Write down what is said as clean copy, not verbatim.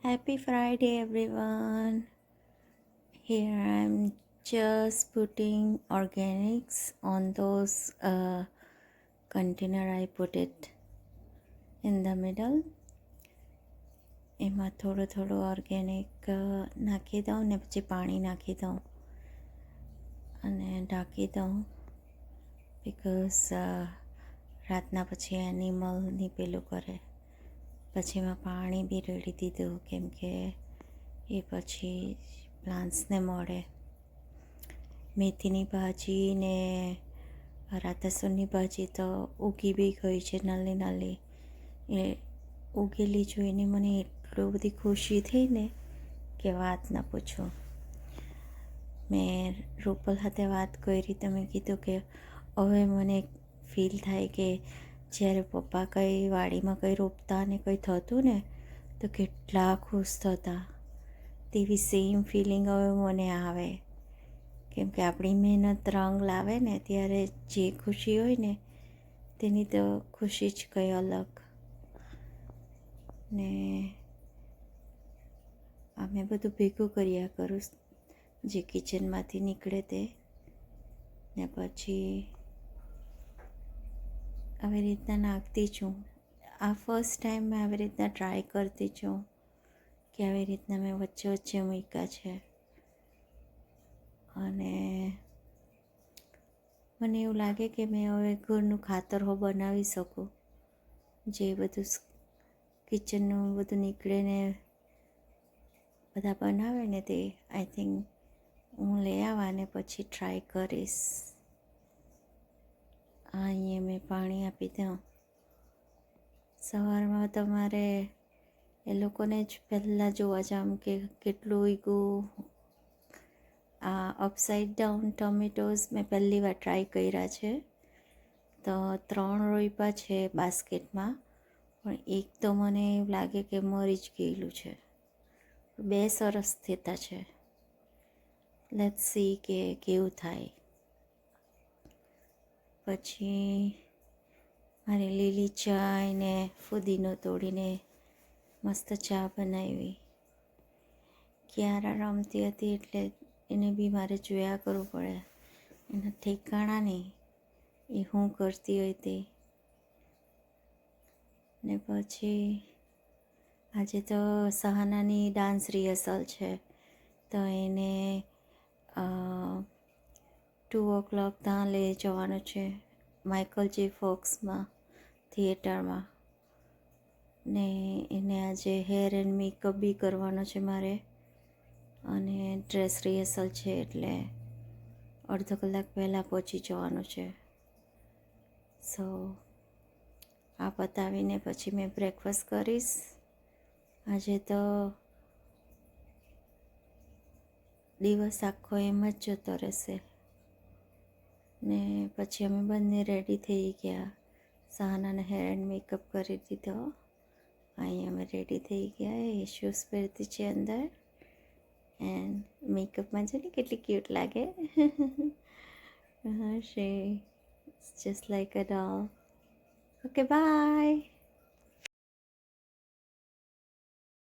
Happy Friday, everyone. Here I'm just putting organics on those container. I put it in the middle. એમાં થોડું organic નાખી દઉં ને પછી પાણી નાખી દઉં અને ઢાંકી દઉં બિકોઝ રાતના પછી એનિમલની પેલું કરે. પછી એમાં પાણી બી રેડી દીધું કેમ કે એ પછી પ્લાન્ટ્સને મળે. મેથીની ભાજી ને રાતસુરની ભાજી તો ઉગી બી ગઈ છે નાલી. એ ઉગેલી જોઈને મને એટલી બધી ખુશી થઈ ને કે વાત ના પૂછો. મેં રૂપલ સાથે વાત કરી તો મેં કીધું કે હવે મને ફીલ થાય કે જ્યારે પપ્પા કંઈ વાડીમાં કંઈ રોપતા ને કંઈ થતું ને તો કેટલા ખુશ થતા. તેવી સેમ ફિલિંગ હવે મને આવે કેમ કે આપણી મહેનત રંગ લાવે ને ત્યારે જે ખુશી હોય ને તેની તો ખુશી જ કંઈ અલગ. ને અમે બધું ભેગું કર્યા કરું જે કિચનમાંથી નીકળે તે ને પછી આવી રીતના નાખતી છું. આ ફર્સ્ટ ટાઈમ મેં આવી રીતના ટ્રાય કરતી છું કે આવી રીતના મેં વચ્ચે મૂક્યા છે. અને મને એવું લાગે કે મેં હવે ઘરનું ખાતર બનાવી શકું. જે બધું કિચનનું બધું નીકળે ને બધા બનાવે ને તે આઈ થિંક હું લઈ આવવા ને પછી ટ્રાય કરીશ. અહીંયા મેં પાણી આપી દઉં. સવારમાં તમારે એ લોકોને જ પહેલાં જોવા જામ કે કેટલું ઉગ્યું. આ અપસાઇડ ડાઉન ટમેટોઝ મેં પહેલી વાર ટ્રાય કર્યા છે. તો 3 રોપ્યા છે બાસ્કેટમાં, પણ એક તો મને એવું લાગે કે મરી જ ગયેલું છે. 2 સરસ થતા છે. લેટ્સ સી કે કેવું થાય. પછી મારી લીલી ચા ને ફુદીનો તોડીને મસ્ત ચા બનાવી. ક્યારા રમતી હતી એટલે એને બી મારે જોયા કરવું પડે. એના ઠેકાણા નહીં એ હું કરતી હોય તે. ને પછી આજે તો સહાનાની ડાન્સ રિહર્સલ છે તો એને 2 o'clock ત્યાં લઈ જવાનું છે માઇકલ જે ફોક્સમાં થિયેટરમાં. ને એને આજે હેર એન્ડ મેકઅપ બી કરવાનો છે મારે અને ડ્રેસ રિહર્સલ છે એટલે અડધો કલાક પહેલાં પહોંચી જવાનું છે. સો આ પતાવીને પછી મેં બ્રેકફાસ્ટ કરીશ. આજે તો દિવસ આખો એમ જ જતો રહેશે. ને પછી અમે બંને રેડી થઈ ગયા. સહાનાને હેર એન્ડ મેકઅપ કરી દીધો. અહીં અમે રેડી થઈ ગયા. એ શૂઝ પહેરતી છે અંદર એન્ડ મેકઅપમાં છે ને કેટલી ક્યુટ લાગે. she is just like a doll. Okay, bye.